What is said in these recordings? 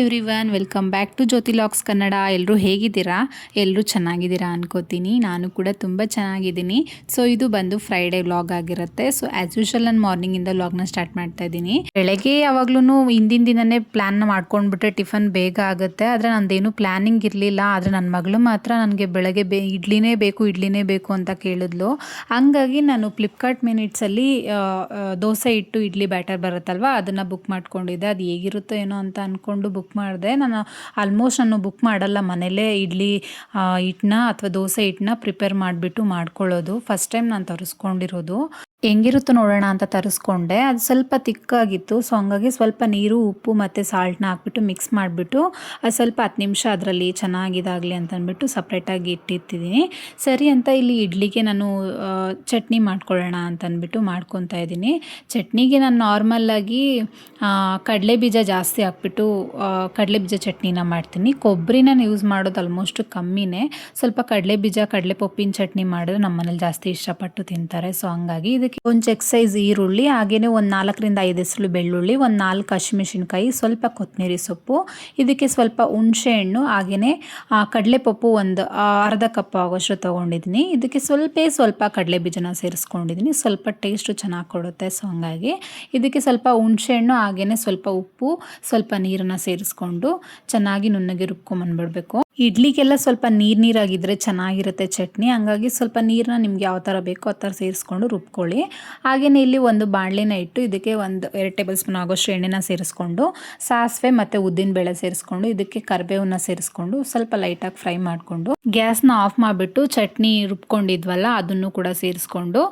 Everyone, welcome back to Jyothi logs Kannada. ಎಲ್ಲರೂ ಹೇಗಿದ್ದೀರಾ? ಎಲ್ಲರೂ ಚೆನ್ನಾಗಿದ್ದೀರಾ ಅನ್ಕೋತೀನಿ. ನಾನು ಕೂಡ ತುಂಬ ಚೆನ್ನಾಗಿದ್ದೀನಿ. ಸೊ ಇದು ಬಂದು ಫ್ರೈಡೇ ವ್ಲಾಗ್ ಆಗಿರುತ್ತೆ. ಸೊ ಆ್ಯಸ್ ಯೂಶುವಲ್ ನಾನು ಮಾರ್ನಿಂಗಿಂದ ವ್ಲಾಗ್ನ ಸ್ಟಾರ್ಟ್ ಮಾಡ್ತಾ ಇದ್ದೀನಿ. ಬೆಳಗ್ಗೆ ಯಾವಾಗ್ಲೂ ಹಿಂದಿನ ದಿನನೇ ಪ್ಲ್ಯಾನ್ನ ಮಾಡ್ಕೊಂಡ್ಬಿಟ್ರೆ ಟಿಫನ್ ಬೇಗ ಆಗುತ್ತೆ. ಆದರೆ ನಂದೇನು ಪ್ಲ್ಯಾನಿಂಗ್ ಇರಲಿಲ್ಲ. ಆದರೆ ನನ್ನ ಮಗಳು ಮಾತ್ರ ನನಗೆ ಬೆಳಗ್ಗೆ ಇಡ್ಲಿನೇ ಬೇಕು ಅಂತ ಕೇಳಿದ್ಲು. ಹಂಗಾಗಿ ನಾನು ಫ್ಲಿಪ್ಕಾರ್ಟ್ ಮಿನಿಟ್ಸಲ್ಲಿ ದೋಸೆ ಇಟ್ಟು ಇಡ್ಲಿ ಬ್ಯಾಟರ್ ಬರುತ್ತಲ್ವ, ಅದನ್ನು ಬುಕ್ ಮಾಡ್ಕೊಂಡಿದ್ದೆ. ಅದು ಹೇಗಿರುತ್ತೋ ಏನೋ ಅಂತ ಅಂದ್ಕೊಂಡು ಬುಕ್ ಮಾಡಿದೆ. ನಾನು ಬುಕ್ ಮಾಡಲ್ಲ, ಮನೇಲೇ ಇಡ್ಲಿ ಹಿಟ್ಟನ್ನ ಅಥವಾ ದೋಸೆ ಹಿಟ್ಟನ್ನ ಪ್ರಿಪೇರ್ ಮಾಡಿಬಿಟ್ಟು ಮಾಡ್ಕೊಳ್ಳೋದು. ಫಸ್ಟ್ ಟೈಮ್ ನಾನು ತರಿಸ್ಕೊಂಡಿರೋದು. ಹೆಂಗಿರುತ್ತೋ ನೋಡೋಣ ಅಂತ ತರಿಸ್ಕೊಂಡೆ. ಅದು ಸ್ವಲ್ಪ ತಿಕ್ಕಾಗಿತ್ತು. ಸೊ ಹಂಗಾಗಿ ಸ್ವಲ್ಪ ನೀರು, ಉಪ್ಪು ಮತ್ತು ಸಾಲ್ಟ್ನ ಹಾಕ್ಬಿಟ್ಟು ಮಿಕ್ಸ್ ಮಾಡಿಬಿಟ್ಟು ಅದು ಸ್ವಲ್ಪ 10 ನಿಮಿಷ ಅದರಲ್ಲಿ ಚೆನ್ನಾಗಿದಾಗಲಿ ಅಂತ ಅಂದ್ಬಿಟ್ಟು ಸಪ್ರೇಟಾಗಿ ಇಟ್ಟಿರ್ತಿದ್ದೀನಿ. ಸರಿ ಅಂತ ಇಲ್ಲಿ ಇಡ್ಲಿಗೆ ನಾನು ಚಟ್ನಿ ಮಾಡ್ಕೊಳ್ಳೋಣ ಅಂತ ಅಂದ್ಬಿಟ್ಟು ಮಾಡ್ಕೊತಾ ಇದ್ದೀನಿ. ಚಟ್ನಿಗೆ ನಾನು ನಾರ್ಮಲ್ಲಾಗಿ ಕಡಲೆ ಬೀಜ ಜಾಸ್ತಿ ಹಾಕ್ಬಿಟ್ಟು ಕಡಲೆ ಬೀಜ ಚಟ್ನಿನ ಮಾಡ್ತೀನಿ. ಕೊಬ್ಬರಿನ ಯೂಸ್ ಮಾಡೋದು ಆಲ್ಮೋಸ್ಟ್ ಕಮ್ಮಿನೇ. ಸ್ವಲ್ಪ ಕಡಲೆ ಬೀಜ, ಕಡಲೆ ಪಪ್ಪಿನ ಚಟ್ನಿ ಮಾಡಿದ್ರೆ ನಮ್ಮ ಮನೇಲಿ ಜಾಸ್ತಿ ಇಷ್ಟಪಟ್ಟು ತಿಂತಾರೆ. ಸೊ ಹಂಗಾಗಿ ಇದಕ್ಕೆ ಒಂದು ಚೆಕ್ ಸೈಜ್ ಈರುಳ್ಳಿ, ಹಾಗೆಯೇ ಒಂದು 4ರಿಂದ 5 ಹೆಸರು ಬೆಳ್ಳುಳ್ಳಿ, ಒಂದು 4 ಹಸಿಮೆಣಸಿನ್ಕಾಯಿ, ಸ್ವಲ್ಪ ಕೊತ್ತಂಬರಿ ಸೊಪ್ಪು, ಇದಕ್ಕೆ ಸ್ವಲ್ಪ ಹುಣಸೆ ಹಣ್ಣು, ಹಾಗೆಯೇ ಕಡಲೆಪಪ್ಪು ಒಂದು ಅರ್ಧ ಕಪ್ ಆಗೋಷ್ಟು ತೊಗೊಂಡಿದ್ದೀನಿ. ಇದಕ್ಕೆ ಸ್ವಲ್ಪ ಕಡಲೆ ಬೀಜನ ಸೇರಿಸ್ಕೊಂಡಿದ್ದೀನಿ. ಸ್ವಲ್ಪ ಟೇಸ್ಟು ಚೆನ್ನಾಗಿ ಕೊಡುತ್ತೆ. ಸೊ ಹಂಗಾಗಿ ಇದಕ್ಕೆ ಸ್ವಲ್ಪ ಹುಣಸೆ ಹಣ್ಣು, ಹಾಗೆಯೇ ಸ್ವಲ್ಪ ಉಪ್ಪು, ಸ್ವಲ್ಪ ನೀರನ್ನು ಸೇರಿಸ್ಕೊಂಡು ಚೆನ್ನಾಗಿ ನುಣ್ಣಗೆ ರುಬ್ಕೊಂಬಂದ್ಬಿಡ್ಬೇಕು. ಇಡ್ಲಿಗೆಲ್ಲ ಸ್ವಲ್ಪ ನೀರಾಗಿದ್ದರೆ ಚೆನ್ನಾಗಿರುತ್ತೆ ಚಟ್ನಿ. ಹಂಗಾಗಿ ಸ್ವಲ್ಪ ನೀರನ್ನ ನಿಮ್ಗೆ ಯಾವ ಥರ ಬೇಕೋ ಆ ಥರ ಸೇರಿಸ್ಕೊಂಡು ರುಬ್ಕೊಳ್ಳಿ. ಹಾಗೆಯೇ ಇಲ್ಲಿ ಒಂದು ಬಾಣಲೆನ ಇಟ್ಟು ಇದಕ್ಕೆ ಒಂದು 2 ಟೇಬಲ್ ಸ್ಪೂನ್ ಆಗೋಷ್ಟು ಎಣ್ಣೆನ ಸೇರಿಸ್ಕೊಂಡು, ಸಾಸಿವೆ ಮತ್ತು ಉದ್ದಿನಬೇಳೆ ಸೇರಿಸ್ಕೊಂಡು, ಇದಕ್ಕೆ ಕರಿಬೇವನ್ನ ಸೇರಿಸ್ಕೊಂಡು ಸ್ವಲ್ಪ ಲೈಟಾಗಿ ಫ್ರೈ ಮಾಡಿಕೊಂಡು ಗ್ಯಾಸ್ನ ಆಫ್ ಮಾಡಿಬಿಟ್ಟು ಚಟ್ನಿ ರುಬ್ಕೊಂಡಿದ್ವಲ್ಲ ಅದನ್ನು ಕೂಡ ಸೇರಿಸ್ಕೊಂಡು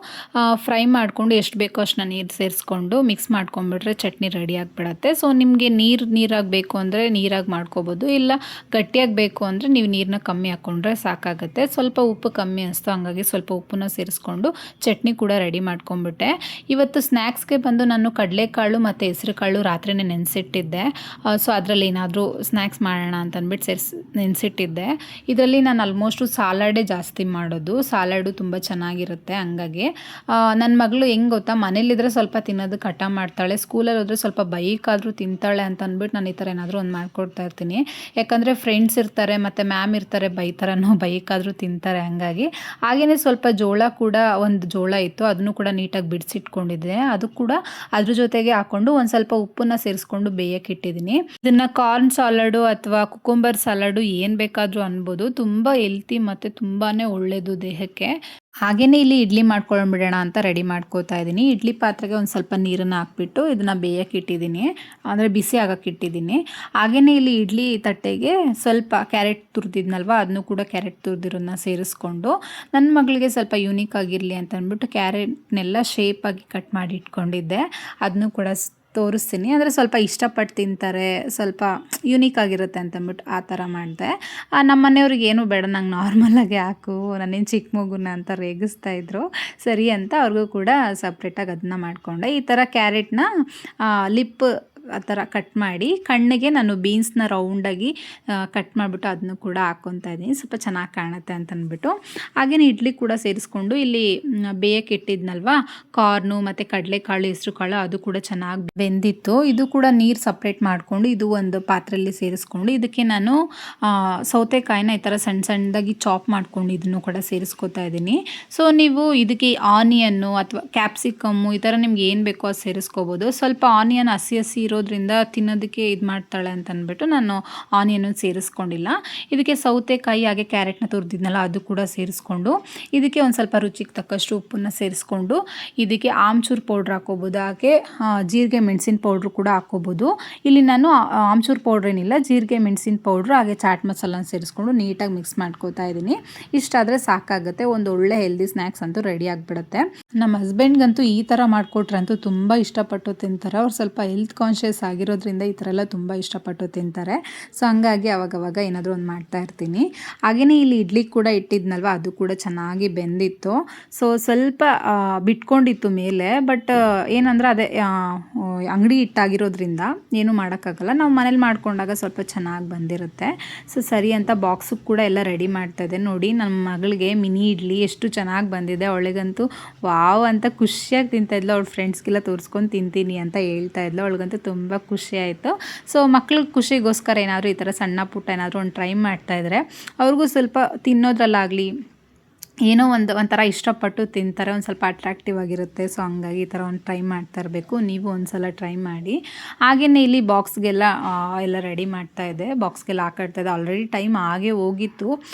ಫ್ರೈ ಮಾಡಿಕೊಂಡು ಎಷ್ಟು ಬೇಕೋ ಅಷ್ಟು ನೀರು ಸೇರಿಸ್ಕೊಂಡು ಮಿಕ್ಸ್ ಮಾಡ್ಕೊಂಡ್ಬಿಟ್ರೆ ಚಟ್ನಿ ರೆಡಿ ಆಗಿಬಿಡತ್ತೆ. ಸೊ ನಿಮಗೆ ನೀರಾಗಿ ಬೇಕು ಅಂದರೆ ನೀರಾಗಿ ಮಾಡ್ಕೋಬೋದು, ಇಲ್ಲ ಗಟ್ಟಿಯಾಗಿ ಬೇಕು ಅಂದರೆ ನೀವು ನೀರನ್ನ ಕಮ್ಮಿ ಹಾಕ್ಕೊಂಡ್ರೆ ಸಾಕಾಗುತ್ತೆ. ಸ್ವಲ್ಪ ಉಪ್ಪು ಕಮ್ಮಿ ಅನಿಸ್ತು, ಹಂಗಾಗಿ ಸ್ವಲ್ಪ ಉಪ್ಪನ್ನ ಸೇರಿಸ್ಕೊಂಡು ಚಟ್ನಿ ಕೂಡ ರೆಡಿ ಮಾಡ್ಕೊಂಡ್ಬಿಟ್ಟೆ. ಇವತ್ತು ಸ್ನ್ಯಾಕ್ಸ್ಗೆ ಬಂದು ನಾನು ಕಡಲೆಕಾಳು ಮತ್ತು ಹೆಸರು ಕಾಳು ರಾತ್ರಿನೇ ನೆನೆಸಿಟ್ಟಿದ್ದೆ. ಸೊ ಅದರಲ್ಲಿ ಏನಾದರೂ ಸ್ನ್ಯಾಕ್ಸ್ ಮಾಡೋಣ ಅಂತ ಅಂದ್ಬಿಟ್ಟು ನೆನೆಸಿಟ್ಟಿದ್ದೆ. ಇದರಲ್ಲಿ ನಾನು ಆಲ್ಮೋಸ್ಟು ಸಾಲಾಡೇ ಜಾಸ್ತಿ ಮಾಡೋದು. ಸಾಲಾಡು ತುಂಬ ಚೆನ್ನಾಗಿರುತ್ತೆ. ಹಂಗಾಗಿ ನನ್ನ ಮಗಳು ಹೆಂಗೆ ಗೊತ್ತಾ, ಮನೇಲಿದ್ದರೆ ಸ್ವಲ್ಪ ತಿನ್ನೋದಕ್ಕೆ ಹಠ ಮಾಡ್ತಾಳೆ, ಸ್ಕೂಲಲ್ಲಿ ಹೋದರೆ ಸ್ವಲ್ಪ ಬೈಕಾದರೂ ತಿಂತಾಳೆ ಅಂತ ಅಂದ್ಬಿಟ್ಟು ನಾನು ಈ ಥರ ಏನಾದರೂ ಒಂದು ಮಾಡ್ಕೊಡ್ತಾ ಇರ್ತೀನಿ. ಯಾಕಂದರೆ ಫ್ರೆಂಡ್ಸ್ ಇರ್ತಾರೆ ಮತ್ತು ಮ್ಯಾಮ್ ಇರ್ತಾರೆ, ಬೈಕಾದರೂ ತಿಂತಾರೆ. ಹಂಗಾಗಿ ಹಾಗೆಯೇ ಸ್ವಲ್ಪ ಜೋಳ ಕೂಡ, ಒಂದು ಜೋಳ ಇತ್ತು, ಅದನ್ನು ಕೂಡ ನೀಟಾಗಿ ಬಿಡಿಸಿಟ್ಕೊಂಡಿದ್ದೆ. ಅದು ಕೂಡ ಅದ್ರ ಜೊತೆಗೆ ಹಾಕ್ಕೊಂಡು ಒಂದು ಸ್ವಲ್ಪ ಉಪ್ಪನ್ನು ಸೇರಿಸ್ಕೊಂಡು ಬೇಯಕ್ಕೆ ಇಟ್ಟಿದ್ದೀನಿ. ಇದನ್ನು ಕಾರ್ನ್ ಸಾಲಡು ಅಥವಾ ಕುಕುಂಬರ್ ಸಾಲಡು ಏನು ಬೇಕಾದರೂ ಅನ್ಬೋದು. ತುಂಬ ಹೆಲ್ತಿ ಮತ್ತು ತುಂಬಾ ಒಳ್ಳೆಯದು ದೇಹಕ್ಕೆ. ಹಾಗೆಯೇ ಇಲ್ಲಿ ಇಡ್ಲಿ ಮಾಡ್ಕೊಂಡ್ಬಿಡೋಣ ಅಂತ ರೆಡಿ ಮಾಡ್ಕೋತಾ ಇದ್ದೀನಿ. ಇಡ್ಲಿ ಪಾತ್ರೆಗೆ ಒಂದು ಸ್ವಲ್ಪ ನೀರನ್ನು ಹಾಕ್ಬಿಟ್ಟು ಇದನ್ನು ಬೇಯಕ್ಕೆ ಇಟ್ಟಿದ್ದೀನಿ, ಅಂದರೆ ಬಿಸಿ ಆಗಕ್ಕೆ ಇಟ್ಟಿದ್ದೀನಿ. ಹಾಗೆಯೇ ಇಲ್ಲಿ ಇಡ್ಲಿ ತಟ್ಟೆಗೆ ಸ್ವಲ್ಪ ಕ್ಯಾರೆಟ್ ತುರಿದಿದ್ನಲ್ವ, ಅದನ್ನು ಕೂಡ ಕ್ಯಾರೆಟ್ ತುರಿದಿರೋದನ್ನ ಸೇರಿಸ್ಕೊಂಡು, ನನ್ನ ಮಗಳಿಗೆ ಸ್ವಲ್ಪ ಯೂನಿಕ್ ಆಗಿರಲಿ ಅಂತ ಅಂದ್ಬಿಟ್ಟು ಕ್ಯಾರೆಟ್ನೆಲ್ಲ ಶೇಪಾಗಿ ಕಟ್ ಮಾಡಿ ಇಟ್ಕೊಂಡಿದ್ದೆ. ಅದನ್ನು ಕೂಡ ತೋರಿಸ್ತೀನಿ. ಅಂದರೆ ಸ್ವಲ್ಪ ಇಷ್ಟಪಟ್ಟು ತಿಂತಾರೆ, ಸ್ವಲ್ಪ ಯೂನಿಕ್ ಆಗಿರುತ್ತೆ ಅಂತಂದ್ಬಿಟ್ಟು ಆ ಥರ ಮಾಡಿದೆ. ನಮ್ಮ ಮನೆಯವ್ರಿಗೆ ಏನೂ ಬೇಡ, ನಂಗೆ ನಾರ್ಮಲಾಗಿ ಹಾಕು, ನಾನೇನು ಚಿಕ್ಕ ಮಗುನ ಅಂತ ರೇಗಿಸ್ತಾಯಿದ್ರು. ಸರಿ ಅಂತ ಅವ್ರಿಗೂ ಕೂಡ ಸಪ್ರೇಟಾಗಿ ಅದನ್ನ ಮಾಡಿಕೊಂಡೆ. ಈ ಥರ ಕ್ಯಾರೆಟ್ನ ಲಿಪ್ ಆ ಥರ ಕಟ್ ಮಾಡಿ, ಕಣ್ಣಿಗೆ ನಾನು ಬೀನ್ಸ್ನ ರೌಂಡಾಗಿ ಕಟ್ ಮಾಡಿಬಿಟ್ಟು ಅದನ್ನು ಕೂಡ ಹಾಕ್ಕೊತಾ ಇದ್ದೀನಿ, ಸ್ವಲ್ಪ ಚೆನ್ನಾಗಿ ಕಾಣುತ್ತೆ ಅಂತಂದ್ಬಿಟ್ಟು. ಹಾಗೆಯೇ ಇಡ್ಲಿ ಕೂಡ ಸೇರಿಸ್ಕೊಂಡು ಇಲ್ಲಿ ಬೇಯಕ್ಕೆ ಇಟ್ಟಿದ್ನಲ್ವ ಕಾರ್ನು ಮತ್ತು ಕಡಲೆಕಾಳು, ಹೆಸರು ಕಾಳು, ಅದು ಕೂಡ ಚೆನ್ನಾಗಿ ಬೆಂದಿತ್ತು. ಇದು ಕೂಡ ನೀರು ಸಪ್ರೇಟ್ ಮಾಡಿಕೊಂಡು ಇದು ಒಂದು ಪಾತ್ರೆಯಲ್ಲಿ ಸೇರಿಸ್ಕೊಂಡು, ಇದಕ್ಕೆ ನಾನು ಸೌತೆಕಾಯಿನ ಈ ಥರ ಸಣ್ಣದಾಗಿ ಚಾಪ್ ಮಾಡ್ಕೊಂಡು ಇದನ್ನು ಕೂಡ ಸೇರಿಸ್ಕೊತಾ ಇದ್ದೀನಿ. ಸೊ ನೀವು ಇದಕ್ಕೆ ಆನಿಯನ್ನು ಅಥವಾ ಕ್ಯಾಪ್ಸಿಕಮ್ಮು ಈ ಥರ ನಿಮ್ಗೆ ಏನು ಬೇಕೋ ಅದು ಸೇರಿಸ್ಕೋಬೋದು. ಸ್ವಲ್ಪ ಆನಿಯನ್ ಹಸಿ ಇರೋದ್ರಿಂದ ತಿನ್ನೋದಕ್ಕೆ ಇದು ಮಾಡ್ತಾಳೆ ಅಂತ ಅಂದ್ಬಿಟ್ಟು ನಾನು ಆನಿಯನ್ನು ಸೇರಿಸ್ಕೊಂಡಿಲ್ಲ. ಇದಕ್ಕೆ ಸೌತೆಕಾಯಿ ಹಾಗೆ ಕ್ಯಾರೆಟ್ನ ತುರಿದಿದ್ನಲ್ಲ ಅದು ಕೂಡ ಸೇರಿಸ್ಕೊಂಡು, ಇದಕ್ಕೆ ಒಂದು ಸ್ವಲ್ಪ ರುಚಿಗೆ ತಕ್ಕಷ್ಟು ಉಪ್ಪನ್ನು ಸೇರಿಸ್ಕೊಂಡು, ಇದಕ್ಕೆ ಆಮ್ಚೂರು ಪೌಡ್ರ್ ಹಾಕೋಬೋದು, ಹಾಗೆ ಜೀರಿಗೆ ಮೆಣಸಿನ ಪೌಡ್ರು ಕೂಡ ಹಾಕೋಬೋದು. ಇಲ್ಲಿ ನಾನು ಆಮ್ಚೂರು ಪೌಡ್ರ್ ಏನಿಲ್ಲ, ಜೀರಿಗೆ ಮೆಣಸಿನ ಪೌಡ್ರು ಹಾಗೆ ಚಾಟ್ ಮಸಾಲನ ಸೇರಿಸ್ಕೊಂಡು ನೀಟಾಗಿ ಮಿಕ್ಸ್ ಮಾಡ್ಕೋತಾ ಇದ್ದೀನಿ. ಇಷ್ಟಾದರೆ ಸಾಕಾಗುತ್ತೆ. ಒಂದು ಒಳ್ಳೆ ಹೆಲ್ದಿ ಸ್ನ್ಯಾಕ್ಸ್ ಅಂತೂ ರೆಡಿ ಆಗಿಬಿಡುತ್ತೆ. ನಮ್ಮ ಹಸ್ಬೆಂಡ್ಗಂತೂ ಈ ಥರ ಮಾಡಿಕೊಟ್ರಂತೂ ತುಂಬ ಇಷ್ಟಪಟ್ಟು ತಿಂತಾರೆ. ಅವ್ರು ಸ್ವಲ್ಪ ಹೆಲ್ತ್ ಕಾನ್ಷಿಯಸ್ ಆಗಿರೋದ್ರಿಂದ ಈ ಥರ ಎಲ್ಲ ತುಂಬ ಇಷ್ಟಪಟ್ಟು ತಿಂತಾರೆ. ಸೊ ಹಂಗಾಗಿ ಅವಾಗವಾಗ ಏನಾದರೂ ಒಂದು ಮಾಡ್ತಾ ಇರ್ತೀನಿ. ಹಾಗೆಯೇ ಇಲ್ಲಿ ಇಡ್ಲಿ ಕೂಡ ಇಟ್ಟಿದ್ನಲ್ವ, ಅದು ಕೂಡ ಚೆನ್ನಾಗಿ ಬೆಂದಿತ್ತು. ಸೊ ಸ್ವಲ್ಪ ಬಿಟ್ಕೊಂಡಿತ್ತು ಮೇಲೆ, ಬಟ್ ಏನಂದ್ರೆ ಅದೇ ಅಂಗಡಿ ಹಿಟ್ಟಾಗಿರೋದ್ರಿಂದ ಏನೂ ಮಾಡೋಕ್ಕಾಗಲ್ಲ. ನಾವು ಮನೇಲಿ ಮಾಡ್ಕೊಂಡಾಗ ಸ್ವಲ್ಪ ಚೆನ್ನಾಗಿ ಬಂದಿರುತ್ತೆ. ಸೊ ಸರಿ ಅಂತ ಬಾಕ್ಸು ಕೂಡ ಎಲ್ಲ ರೆಡಿ ಮಾಡ್ತಾಯಿದ್ದೆ. ನೋಡಿ ನಮ್ಮ ಮಗಳಿಗೆ ಮಿನಿ ಇಡ್ಲಿ ಎಷ್ಟು ಚೆನ್ನಾಗಿ ಬಂದಿದೆ. ಅವಳಿಗಂತೂ ವಾವ್ ಅಂತ ಖುಷಿಯಾಗಿ ತಿಂತಾಯಿದ್ಲು. ಅವಳ ಫ್ರೆಂಡ್ಸ್ಗೆಲ್ಲ ತೋರಿಸ್ಕೊಂಡು ತಿಂತೀನಿ ಅಂತ ಹೇಳ್ತಾ ಇದ್ಲು. ಅವಳಿಗಂತೂ ತುಂಬ ಖುಷಿ ಆಯಿತು. ಸೊ ಮಕ್ಳ ಖುಷಿಗೋಸ್ಕರ ಏನಾದರೂ ಈ ಥರ ಸಣ್ಣ ಪುಟ್ಟ ಏನಾದರೂ ಒಂದು ಟ್ರೈ ಮಾಡ್ತಾಯಿದ್ರೆ ಅವ್ರಿಗೂ ಸ್ವಲ್ಪ ತಿನ್ನೋದ್ರಲ್ಲಾಗಲಿ ಏನೋ ಒಂಥರ ಇಷ್ಟಪಟ್ಟು ತಿಂತಾರೆ, ಒಂದು ಸ್ವಲ್ಪ ಅಟ್ರಾಕ್ಟಿವ್ ಆಗಿರುತ್ತೆ. ಸೊ ಹಂಗಾಗಿ ಈ ಥರ ಒಂದು ಟ್ರೈ ಮಾಡ್ತಾ ಇರಬೇಕು. ನೀವು ಒಂದು ಸಲ ಟ್ರೈ ಮಾಡಿ. ಹಾಗೆಯೇ ಇಲ್ಲಿ ಬಾಕ್ಸ್ಗೆಲ್ಲ ಎಲ್ಲ ರೆಡಿ ಮಾಡ್ತಾಯಿದ್ದೆ, ಬಾಕ್ಸ್ಗೆಲ್ಲ ಹಾಕಾಡ್ತಾಯಿದ್ದೆ. ಆಲ್ರೆಡಿ ಟೈಮ್ ಆಗೇ ಹೋಗಿತ್ತು.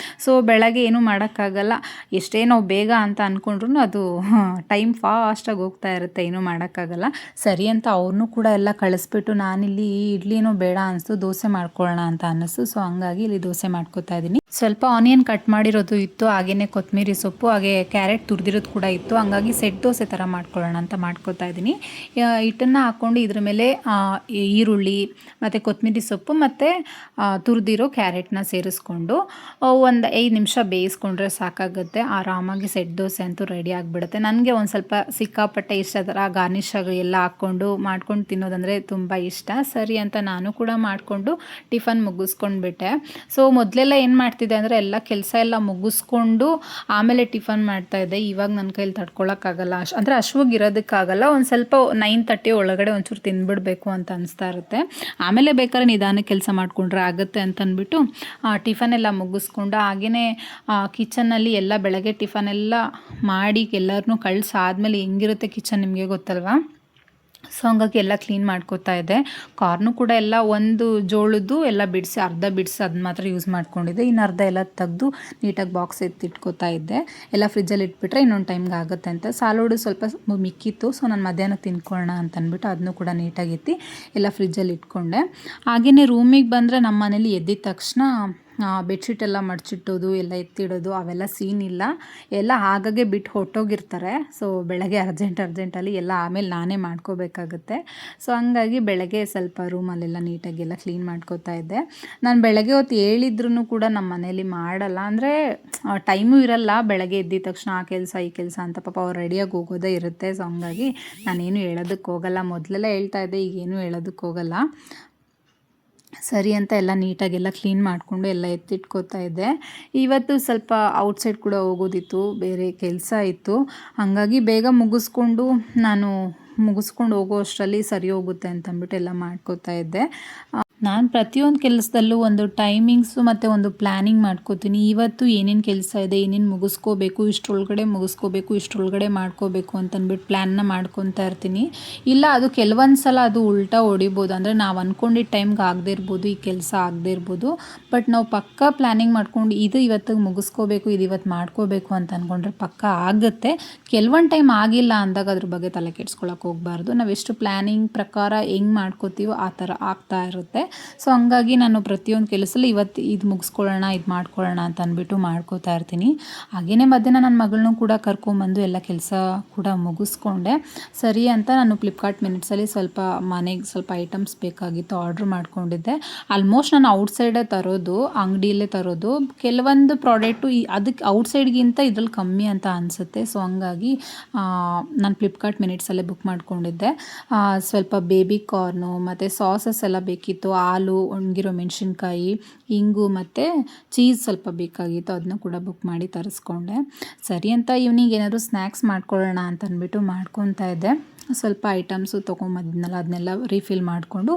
ಸೊ ಬೆಳಗ್ಗೆ ಏನೂ ಮಾಡೋಕ್ಕಾಗಲ್ಲ, ಎಷ್ಟೇ ನಾವು ಬೇಗ ಅಂತ ಅಂದ್ಕೊಂಡ್ರು ಅದು ಟೈಮ್ ಫಾಸ್ಟಾಗಿ ಹೋಗ್ತಾ ಇರುತ್ತೆ, ಏನೂ ಮಾಡೋಕ್ಕಾಗಲ್ಲ. ಸರಿ ಅಂತ ಅವ್ರನ್ನೂ ಕೂಡ ಎಲ್ಲ ಕಳಿಸ್ಬಿಟ್ಟು ನಾನಿಲ್ಲಿ ಇಡ್ಲಿನೂ ಬೇಡ ಅನಿಸ್ತು, ದೋಸೆ ಮಾಡ್ಕೊಳ್ಳೋಣ ಅಂತ ಅನ್ನಿಸ್ತು. ಸೊ ಹಂಗಾಗಿ ಇಲ್ಲಿ ದೋಸೆ ಮಾಡ್ಕೊತಾ ಇದ್ದೀನಿ. ಸ್ವಲ್ಪ ಆನಿಯನ್ ಕಟ್ ಮಾಡಿರೋದು ಇತ್ತು, ಹಾಗೆಯೇ ಕೊತ್ತಂಬರಿ ಸೊಪ್ಪು, ಹಾಗೆ ಕ್ಯಾರೆಟ್ ತುರಿದಿರೋದು ಕೂಡ ಇತ್ತು. ಹಂಗಾಗಿ ಸೆಟ್ ದೋಸೆ ಥರ ಮಾಡ್ಕೊಳ್ಳೋಣ ಅಂತ ಮಾಡ್ಕೊತಾ ಇದ್ದೀನಿ. ಹಿಟ್ಟನ್ನು ಹಾಕ್ಕೊಂಡು ಇದ್ರ ಮೇಲೆ ಈರುಳ್ಳಿ ಮತ್ತು ಕೊತ್ತಂಬರಿ ಸೊಪ್ಪು ಮತ್ತು ತುರಿದಿರೋ ಕ್ಯಾರೆಟ್ನ ಸೇರಿಸ್ಕೊಂಡು ಒಂದು 5 ನಿಮಿಷ ಬೇಯಿಸ್ಕೊಂಡ್ರೆ ಸಾಕಾಗುತ್ತೆ. ಆರಾಮಾಗಿ ಸೆಟ್ ದೋಸೆ ಅಂತೂ ರೆಡಿ ಆಗಿಬಿಡುತ್ತೆ. ನನಗೆ ಒಂದು ಸ್ವಲ್ಪ ಸಿಕ್ಕಾಪಟ್ಟೆ ಇಷ್ಟ ಥರ ಗಾರ್ನಿಷ್ ಎಲ್ಲ ಹಾಕ್ಕೊಂಡು ಮಾಡ್ಕೊಂಡು ತಿನ್ನೋದಂದರೆ ತುಂಬ ಇಷ್ಟ. ಸರಿ ಅಂತ ನಾನು ಕೂಡ ಮಾಡಿಕೊಂಡು ಟಿಫನ್ ಮುಗಿಸ್ಕೊಂಡ್ಬಿಟ್ಟೆ. ಸೊ ಮೊದಲೆಲ್ಲ ಏನು ಮಾಡ್ತಿದ್ದೆ ಅಂದರೆ ಎಲ್ಲ ಕೆಲಸ ಎಲ್ಲ ಮುಗಿಸ್ಕೊಂಡು ಆಮೇಲೆ ಟಿಫನ್ ಮಾಡ್ತಾಯಿದ್ದೆ. ಇವಾಗ ನನ್ನ ಕೈಲಿ ತಡ್ಕೊಳಕ್ಕಾಗಲ್ಲ, ಅಂದರೆ ಹಶ್ವಾಗಿರೋದಕ್ಕಾಗಲ್ಲ. ಒಂದು ಸ್ವಲ್ಪ 9:30 ಒಳಗಡೆ ಒಂಚೂರು ತಿಂದ್ಬಿಡಬೇಕು ಅಂತ ಅನಿಸ್ತಾ ಇರುತ್ತೆ. ಆಮೇಲೆ ಬೇಕಾದ್ರೆ ನಿಧಾನಕ್ಕೆ ಕೆಲಸ ಮಾಡಿಕೊಂಡ್ರೆ ಆಗುತ್ತೆ ಅಂತ ಅಂದ್ಬಿಟ್ಟು ಟಿಫನ್ ಎಲ್ಲ ಮುಗಿಸ್ಕೊಂಡು ಹಾಗೆಯೇ ಕಿಚನ್ನಲ್ಲಿ ಎಲ್ಲ ಬೆಳಗ್ಗೆ ಟಿಫನ್ ಎಲ್ಲ ಮಾಡಿ ಎಲ್ಲರನ್ನೂ ಕಳಿಸಾದ್ಮೇಲೆ ಹೆಂಗಿರುತ್ತೆ ಕಿಚನ್ ನಿಮಗೆ ಗೊತ್ತಲ್ವಾ. ಸೊ ಹಂಗಾಗಿ ಎಲ್ಲ ಕ್ಲೀನ್ ಮಾಡ್ಕೋತಾ ಇದ್ದೆ. ಕಾರ್ನು ಕೂಡ ಎಲ್ಲ ಒಂದು ಜೋಳದ್ದು ಎಲ್ಲ ಬಿಡಿಸಿ ಅರ್ಧ ಬಿಡಿಸಿ ಅದನ್ನ ಮಾತ್ರ ಯೂಸ್ ಮಾಡ್ಕೊಂಡಿದ್ದೆ, ಇನ್ನು ಅರ್ಧ ಎಲ್ಲ ತೆಗೆದು ನೀಟಾಗಿ ಬಾಕ್ಸ್ ಎತ್ತಿಟ್ಕೋತಾ ಇದ್ದೆ. ಎಲ್ಲ ಫ್ರಿಜ್ಜಲ್ಲಿ ಇಟ್ಬಿಟ್ರೆ ಇನ್ನೊಂದು ಟೈಮ್ಗೆ ಆಗುತ್ತೆ ಅಂತ. ಸಾಲೋಡು ಸ್ವಲ್ಪ ಮಿಕ್ಕಿತ್ತು, ಸೊ ನಾನು ಮಧ್ಯಾಹ್ನ ತಿನ್ಕೊಳ್ಳೋಣ ಅಂತ ಅಂದ್ಬಿಟ್ಟು ಅದನ್ನು ಕೂಡ ನೀಟಾಗಿ ಎತ್ತಿ ಎಲ್ಲ ಫ್ರಿಜ್ಜಲ್ಲಿ ಇಟ್ಕೊಂಡೆ. ಹಾಗೆಯೇ ರೂಮಿಗೆ ಬಂದರೆ ನಮ್ಮ ಮನೇಲಿ ಎದ್ದಿದ ತಕ್ಷಣ ಬೆಡ್ಶೀಟ್ ಎಲ್ಲ ಮಡಚಿಟ್ಟೋದು ಎಲ್ಲ ಎತ್ತಿಡೋದು ಅವೆಲ್ಲ ಸೀನ್ ಇಲ್ಲ, ಎಲ್ಲ ಹಾಗಾಗೆ ಬಿಟ್ಟು ಹೊರಟೋಗಿರ್ತಾರೆ. ಸೊ ಬೆಳಗ್ಗೆ ಅರ್ಜೆಂಟಲ್ಲಿ ಎಲ್ಲ ಆಮೇಲೆ ನಾನೇ ಮಾಡ್ಕೋಬೇಕಾಗುತ್ತೆ. ಸೊ ಹಂಗಾಗಿ ಬೆಳಗ್ಗೆ ಸ್ವಲ್ಪ ರೂಮಲ್ಲೆಲ್ಲ ನೀಟಾಗೆಲ್ಲ ಕ್ಲೀನ್ ಮಾಡ್ಕೋತಾ ಇದ್ದೆ. ನಾನು ಬೆಳಗ್ಗೆ ಹೊತ್ತು ಹೇಳಿದ್ರೂ ಕೂಡ ನಮ್ಮ ಮನೇಲಿ ಮಾಡಲ್ಲ, ಅಂದರೆ ಟೈಮು ಇರಲ್ಲ. ಬೆಳಗ್ಗೆ ಎದ್ದಿದ ತಕ್ಷಣ ಆ ಕೆಲಸ ಈ ಕೆಲಸ ಅಂತ ಪಾಪ ಅವ್ರು ರೆಡಿಯಾಗಿ ಹೋಗೋದೇ ಇರುತ್ತೆ. ಸೊ ಹಂಗಾಗಿ ನಾನೇನು ಹೇಳೋದಕ್ಕೆ ಹೋಗಲ್ಲ. ಮೊದಲೆಲ್ಲ ಹೇಳ್ತಾ ಇದ್ದೆ, ಈಗೇನು ಹೇಳೋದಕ್ಕೆ ಹೋಗಲ್ಲ. ಸರಿ ಅಂತ ಎಲ್ಲ ನೀಟಾಗೆಲ್ಲ ಕ್ಲೀನ್ ಮಾಡಿಕೊಂಡು ಎಲ್ಲ ಎತ್ತಿಟ್ಕೋತಾ ಇದ್ದೆ. ಇವತ್ತು ಸ್ವಲ್ಪ ಔಟ್ಸೈಡ್ ಕೂಡ ಹೋಗೋದಿತ್ತು, ಬೇರೆ ಕೆಲಸ ಇತ್ತು. ಹಾಗಾಗಿ ಬೇಗ ಮುಗಿಸ್ಕೊಂಡು ಹೋಗೋ ಅಷ್ಟರಲ್ಲಿ ಸರಿ ಹೋಗುತ್ತೆ ಅಂತಂದ್ಬಿಟ್ಟು ಎಲ್ಲ ಮಾಡ್ಕೋತಾ ಇದ್ದೆ. ನಾನು ಪ್ರತಿಯೊಂದು ಕೆಲಸದಲ್ಲೂ ಒಂದು ಟೈಮಿಂಗ್ಸು ಮತ್ತು ಒಂದು ಪ್ಲ್ಯಾನಿಂಗ್ ಮಾಡ್ಕೋತೀನಿ. ಇವತ್ತು ಏನೇನು ಕೆಲಸ ಇದೆ, ಏನೇನು ಮುಗಿಸ್ಕೋಬೇಕು, ಇಷ್ಟರೊಳಗಡೆ ಮಾಡ್ಕೋಬೇಕು ಅಂತಂದ್ಬಿಟ್ಟು ಪ್ಲ್ಯಾನ್ನ ಮಾಡ್ಕೊತಾ ಇರ್ತೀನಿ. ಇಲ್ಲ ಅದು ಕೆಲವೊಂದು ಸಲ ಅದು ಉಲ್ಟಾ ಹೊಡಿಬೋದು, ಅಂದರೆ ನಾವು ಅಂದ್ಕೊಂಡಿದ್ದ ಟೈಮ್ಗೆ ಆಗದೇ ಇರ್ಬೋದು, ಈ ಕೆಲಸ ಆಗದೇ ಇರ್ಬೋದು. ಬಟ್ ನಾವು ಪಕ್ಕಾ ಪ್ಲ್ಯಾನಿಂಗ್ ಮಾಡ್ಕೊಂಡು ಇದು ಇವತ್ತಿಗೆ ಮುಗಿಸ್ಕೋಬೇಕು, ಇದು ಇವತ್ತು ಮಾಡ್ಕೋಬೇಕು ಅಂತ ಅಂದ್ಕೊಂಡ್ರೆ ಪಕ್ಕಾ ಆಗುತ್ತೆ. ಕೆಲವೊಂದು ಟೈಮ್ ಆಗಿಲ್ಲ ಅಂದಾಗ ಅದ್ರ ಬಗ್ಗೆ ತಲೆ ಕೆಡ್ಸ್ಕೊಳಕ್ಕೆ ಹೋಗಬಾರ್ದು. ನಾವು ಎಷ್ಟು ಪ್ಲ್ಯಾನಿಂಗ್ ಪ್ರಕಾರ ಹೆಂಗೆ ಮಾಡ್ಕೋತೀವೋ ಆ ಥರ ಆಗ್ತಾ ಇರುತ್ತೆ. ಸೊ ಹಂಗಾಗಿ ನಾನು ಪ್ರತಿಯೊಂದು ಕೆಲಸದಲ್ಲಿ ಇವತ್ತು ಇದು ಮುಗಿಸ್ಕೊಳ್ಳೋಣ, ಇದು ಮಾಡ್ಕೊಳ್ಳೋಣ ಅಂತ ಅಂದ್ಬಿಟ್ಟು ಮಾಡ್ಕೋತಾ ಇರ್ತೀನಿ. ಹಾಗೆಯೇ ಮಧ್ಯಾಹ್ನ ನನ್ನ ಮಗಳನ್ನೂ ಕೂಡ ಕರ್ಕೊಂಬಂದು ಎಲ್ಲ ಕೆಲಸ ಕೂಡ ಮುಗಿಸ್ಕೊಂಡೆ. ಸರಿ ಅಂತ ನಾನು ಫ್ಲಿಪ್ಕಾರ್ಟ್ ಮಿನಿಟ್ಸಲ್ಲಿ ಸ್ವಲ್ಪ ಮನೆಗೆ ಸ್ವಲ್ಪ ಐಟಮ್ಸ್ ಬೇಕಾಗಿತ್ತು, ಆರ್ಡ್ರ್ ಮಾಡ್ಕೊಂಡಿದ್ದೆ. ಆಲ್ಮೋಸ್ಟ್ ನಾನು ಔಟ್ಸೈಡೇ ತರೋದು, ಅಂಗಡಿಯಲ್ಲೇ ತರೋದು. ಕೆಲವೊಂದು ಪ್ರಾಡಕ್ಟು ಅದಕ್ಕೆ ಔಟ್ಸೈಡ್ಗಿಂತ ಇದ್ರಲ್ಲಿ ಕಮ್ಮಿ ಅಂತ ಅನಿಸುತ್ತೆ. ಸೊ ಹಂಗಾಗಿ ನಾನು ಫ್ಲಿಪ್ಕಾರ್ಟ್ ಮಿನಿಟ್ಸಲ್ಲೇ ಬುಕ್ ಮಾಡ್ಕೊಂಡಿದ್ದೆ. ಸ್ವಲ್ಪ ಬೇಬಿ ಕಾರ್ನು ಮತ್ತು ಸಾಸಸ್ ಎಲ್ಲ ಬೇಕಿತ್ತು, ಹಾಲು, ಒಣಗಿರೋ ಮೆಣಸಿನ್ಕಾಯಿ, ಇಂಗು ಮತ್ತು ಚೀಸ್ ಸ್ವಲ್ಪ ಬೇಕಾಗಿತ್ತು, ಅದನ್ನ ಕೂಡ ಬುಕ್ ಮಾಡಿ ತರಿಸ್ಕೊಂಡೆ. ಸರಿ ಅಂತ ಈವ್ನಿಂಗ್ ಏನಾದರೂ ಸ್ನ್ಯಾಕ್ಸ್ ಮಾಡ್ಕೊಳ್ಳೋಣ ಅಂತ ಅಂದ್ಬಿಟ್ಟು ಮಾಡ್ಕೊತಾ ಇದ್ದೆ. ಸ್ವಲ್ಪ ಐಟಮ್ಸು ತೊಗೊಂಬಂದಿದ್ನಲ್ಲ ಅದನ್ನೆಲ್ಲ ರೀಫಿಲ್ ಮಾಡಿಕೊಂಡು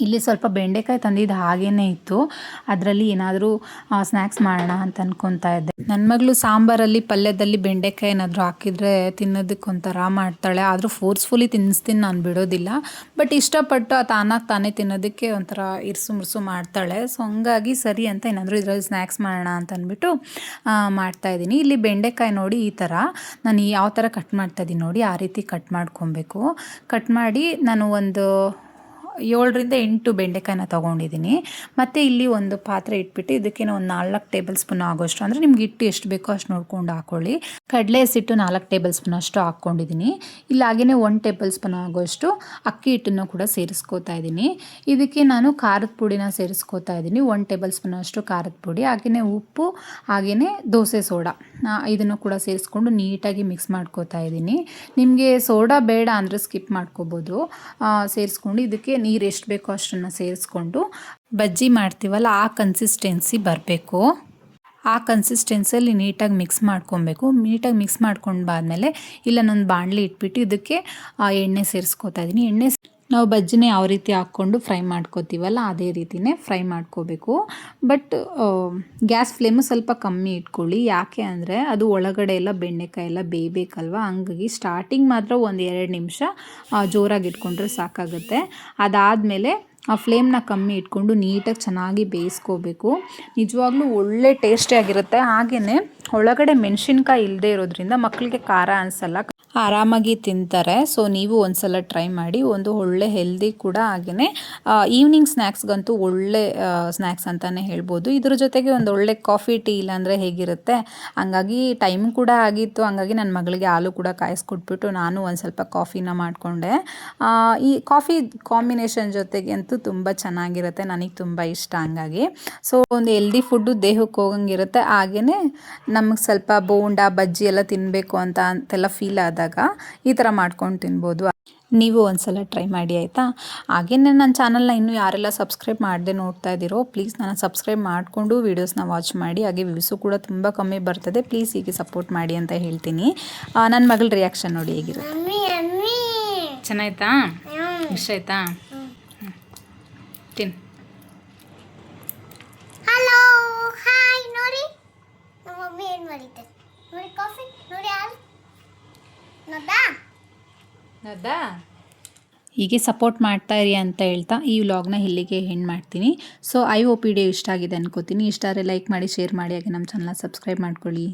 ಇಲ್ಲಿ ಸ್ವಲ್ಪ ಬೆಂಡೆಕಾಯಿ ತಂದಿದ್ದು ಹಾಗೇ ಇತ್ತು, ಅದರಲ್ಲಿ ಏನಾದರೂ ಸ್ನ್ಯಾಕ್ಸ್ ಮಾಡೋಣ ಅಂತ ಅಂದ್ಕೊತಾ ಇದ್ದೆ. ನನ್ನ ಮಗಳು ಸಾಂಬಾರಲ್ಲಿ ಪಲ್ಯದಲ್ಲಿ ಬೆಂಡೆಕಾಯಿ ಏನಾದರೂ ಹಾಕಿದರೆ ತಿನ್ನೋದಕ್ಕೆ ಒಂಥರ ಮಾಡ್ತಾಳೆ, ಆದರೂ ಫೋರ್ಸ್ಫುಲಿ ತಿನ್ನಿಸ್ತೀನಿ, ನಾನು ಬಿಡೋದಿಲ್ಲ. ಬಟ್ ಇಷ್ಟಪಟ್ಟು ತಾನೇ ತಿನ್ನೋದಕ್ಕೆ ಒಂಥರ ಇರ್ಸು ಮಾಡ್ತಾಳೆ. ಸೊ ಹಂಗಾಗಿ ಸರಿ ಅಂತ ಏನಾದರೂ ಇದರಲ್ಲಿ ಸ್ನ್ಯಾಕ್ಸ್ ಮಾಡೋಣ ಅಂತ ಅಂದ್ಬಿಟ್ಟು ಮಾಡ್ತಾಯಿದ್ದೀನಿ. ಇಲ್ಲಿ ಬೆಂಡೆಕಾಯಿ ನೋಡಿ ಈ ಥರ ನಾನು ಯಾವ ಥರ ಕಟ್ ಮಾಡ್ತಾಯಿದ್ದೀನಿ ನೋಡಿ, ಆ ರೀತಿ ಕಟ್ ಮಾಡ್ಕೊಬೇಕು. ಕಟ್ ಮಾಡಿ ನಾನು ಒಂದು 7ರಿಂದ 8 ಬೆಂಡೆಕಾಯಿನ ತೊಗೊಂಡಿದ್ದೀನಿ. ಮತ್ತು ಇಲ್ಲಿ ಒಂದು ಪಾತ್ರೆ ಇಟ್ಬಿಟ್ಟು ಇದಕ್ಕೆ ಒಂದು 4 ಟೇಬಲ್ ಸ್ಪೂನ್ ಆಗೋಷ್ಟು, ಅಂದರೆ ನಿಮ್ಗೆ ಹಿಟ್ಟು ಎಷ್ಟು ಬೇಕೋ ಅಷ್ಟು ನೋಡ್ಕೊಂಡು ಹಾಕ್ಕೊಳ್ಳಿ. ಕಡಲೆ ಹಸಿಟ್ಟು 4 ಟೇಬಲ್ ಸ್ಪೂನ್ ಅಷ್ಟು ಹಾಕ್ಕೊಂಡಿದ್ದೀನಿ. ಇಲ್ಲಿ ಹಾಗೆಯೇ 1 ಟೇಬಲ್ ಸ್ಪೂನ್ ಆಗೋಷ್ಟು ಅಕ್ಕಿ ಹಿಟ್ಟನ್ನು ಕೂಡ ಸೇರಿಸ್ಕೋತಾ ಇದ್ದೀನಿ. ಇದಕ್ಕೆ ನಾನು ಖಾರದ ಪುಡಿನ ಸೇರಿಸ್ಕೋತಾ ಇದ್ದೀನಿ, 1 ಟೇಬಲ್ ಸ್ಪೂನ್ ಅಷ್ಟು ಖಾರದ ಪುಡಿ, ಹಾಗೆಯೇ ಉಪ್ಪು, ಹಾಗೆಯೇ ದೋಸೆ ಸೋಡಾ ಇದನ್ನು ಕೂಡ ಸೇರಿಸ್ಕೊಂಡು ನೀಟಾಗಿ ಮಿಕ್ಸ್ ಮಾಡ್ಕೋತಾ ಇದ್ದೀನಿ. ನಿಮಗೆ ಸೋಡಾ ಬೇಡ ಅಂದರೆ ಸ್ಕಿಪ್ ಮಾಡ್ಕೋಬೋದು. ಸೇರಿಸ್ಕೊಂಡು ಇದಕ್ಕೆ ನೀರು ಎಷ್ಟು ಬೇಕೋ ಅಷ್ಟನ್ನು ಸೇರಿಸ್ಕೊಂಡು ಬಜ್ಜಿ ಮಾಡ್ತೀವಲ್ಲ ಆ ಕನ್ಸಿಸ್ಟೆನ್ಸಿ ಬರಬೇಕು. ಆ ಕನ್ಸಿಸ್ಟೆನ್ಸಿಯಲ್ಲಿ ನೀಟಾಗಿ ಮಿಕ್ಸ್ ಮಾಡ್ಕೊಬೇಕು. ನೀಟಾಗಿ ಮಿಕ್ಸ್ ಮಾಡ್ಕೊಂಡು ಬಾದ್ಮೇಲೆ ಇಲ್ಲ ನಾನು ಬಾಣಲಿ ಇಟ್ಬಿಟ್ಟು ಇದಕ್ಕೆ ಎಣ್ಣೆ ಸೇರಿಸ್ಕೋತಾ ಇದ್ದೀನಿ. ಎಣ್ಣೆ ನಾವು ಬಜ್ಜಿನ ಯಾವ ರೀತಿ ಹಾಕ್ಕೊಂಡು ಫ್ರೈ ಮಾಡ್ಕೋತೀವಲ್ಲ ಅದೇ ರೀತಿಯೇ ಫ್ರೈ ಮಾಡ್ಕೋಬೇಕು. ಬಟ್ ಗ್ಯಾಸ್ ಫ್ಲೇಮು ಸ್ವಲ್ಪ ಕಮ್ಮಿ ಇಟ್ಕೊಳ್ಳಿ. ಯಾಕೆ ಅಂದರೆ ಅದು ಒಳಗಡೆ ಎಲ್ಲ ಬೆಂಡೆಕಾಯಿ ಎಲ್ಲ ಬೇಯಬೇಕಲ್ವ, ಹಂಗಾಗಿ ಸ್ಟಾರ್ಟಿಂಗ್ ಮಾತ್ರ ಒಂದು 2 ನಿಮಿಷ ಜೋರಾಗಿ ಇಟ್ಕೊಂಡ್ರೆ ಸಾಕಾಗುತ್ತೆ. ಅದಾದಮೇಲೆ ಆ ಫ್ಲೇಮ್ನ ಕಮ್ಮಿ ಇಟ್ಕೊಂಡು ನೀಟಾಗಿ ಚೆನ್ನಾಗಿ ಬೇಯಿಸ್ಕೋಬೇಕು. ನಿಜವಾಗ್ಲೂ ಒಳ್ಳೆ ಟೇಸ್ಟಿಯಾಗಿರುತ್ತೆ. ಹಾಗೆಯೇ ಒಳಗಡೆ ಮೆಣಸಿನ್ಕಾಯಿ ಇಲ್ಲದೆ ಇರೋದ್ರಿಂದ ಮಕ್ಕಳಿಗೆ ಖಾರ ಅನಿಸಲ್ಲ, ಆರಾಮಾಗಿ ತಿಂತಾರೆ. ಸೊ ನೀವು ಒಂದ್ಸಲ ಟ್ರೈ ಮಾಡಿ. ಒಂದು ಒಳ್ಳೆ ಹೆಲ್ದಿ ಕೂಡ, ಹಾಗೆಯೇ ಈವ್ನಿಂಗ್ ಸ್ನ್ಯಾಕ್ಸ್ಗಂತೂ ಒಳ್ಳೆ ಸ್ನ್ಯಾಕ್ಸ್ ಅಂತಲೇ ಹೇಳ್ಬೋದು. ಇದ್ರ ಜೊತೆಗೆ ಒಂದು ಒಳ್ಳೆ ಕಾಫಿ ಟೀ ಇಲ್ಲಾಂದರೆ ಹೇಗಿರುತ್ತೆ. ಹಂಗಾಗಿ ಟೈಮ್ ಕೂಡ ಆಗಿತ್ತು, ಹಂಗಾಗಿ ನನ್ನ ಮಗಳಿಗೆ ಹಾಲು ಕೂಡ ಕಾಯಿಸ್ಕೊಟ್ಬಿಟ್ಟು ನಾನು ಒಂದು ಸ್ವಲ್ಪ ಕಾಫಿನ ಮಾಡಿಕೊಂಡೆ. ಈ ಕಾಫಿ ಕಾಂಬಿನೇಷನ್ ಜೊತೆಗೆ ಅಂತೂ ತುಂಬ ಚೆನ್ನಾಗಿರುತ್ತೆ, ನನಗೆ ತುಂಬ ಇಷ್ಟ. ಹಂಗಾಗಿ ಸೊ ಒಂದು ಹೆಲ್ದಿ ಫುಡ್ಡು ದೇಹಕ್ಕೆ ಹೋಗಂಗಿರುತ್ತೆ. ಹಾಗೆಯೇ ನಮಗೆ ಸ್ವಲ್ಪ ಬೋಂಡ ಬಜ್ಜಿ ಎಲ್ಲ ತಿನ್ನಬೇಕು ಅಂತೆಲ್ಲ ಫೀಲ್ ಆದಾಗ ಈ ಥರ ಮಾಡ್ಕೊಂಡು ತಿನ್ಬೋದು. ನೀವು ಒಂದ್ಸಲ ಟ್ರೈ ಮಾಡಿ ಆಯಿತಾ. ಹಾಗೆಯೇ ನನ್ನ ಚಾನಲ್ನ ಇನ್ನೂ ಯಾರೆಲ್ಲ ಸಬ್ಸ್ಕ್ರೈಬ್ ಮಾಡದೆ ನೋಡ್ತಾ ಇದ್ದೀರೋ ಪ್ಲೀಸ್ ನಾನು ಸಬ್ಸ್ಕ್ರೈಬ್ ಮಾಡಿಕೊಂಡು ವೀಡಿಯೋಸ್ನ ವಾಚ್ ಮಾಡಿ. ಹಾಗೆ ವ್ಯೂಸು ಕೂಡ ತುಂಬ ಕಮ್ಮಿ ಬರ್ತದೆ. ಪ್ಲೀಸ್ ಹೀಗೆ ಸಪೋರ್ಟ್ ಮಾಡಿ ಅಂತ ಹೇಳ್ತೀನಿ. ನನ್ನ ಮಗಳ ರಿಯಾಕ್ಷನ್ ನೋಡಿ ಹೇಗಿರುತ್ತೆ. ಚೆನ್ನಾಯ್ತಾ? ಇಷ್ಟ ಆಯ್ತಾ? ತಿನ್. Hello hi. ನೋಡಿ ನಮ್ಮ ಮಮ್ಮಿ ಏನು ಮಾಡಿದ್ದಾರೆ ನೋಡಿ. ಕಾಫಿ ನೋಡಿ, ಹಾಲು ನೋಡ್ದಾ. ಹೀಗೆ ಸಪೋರ್ಟ್ ಮಾಡ್ತಾ ಇರಿ ಅಂತ ಹೇಳ್ತಾ ಈ ವ್ಲಾಗ್ನ ಇಲ್ಲಿಗೆ ಎಂಡ್ ಮಾಡ್ತೀನಿ. ಸೊ ಐ ಹೋಪ್ ವಿಡಿಯೋ ಇಷ್ಟ ಆಗಿದೆ ಅನ್ಕೋತೀನಿ. ಇಷ್ಟ ಆದರೆ ಲೈಕ್ ಮಾಡಿ, ಶೇರ್ ಮಾಡಿ, ಹಾಗೆ ನಮ್ಮ ಚಾನಲ್ನ ಸಬ್ಸ್ಕ್ರೈಬ್ ಮಾಡ್ಕೊಳ್ಳಿ.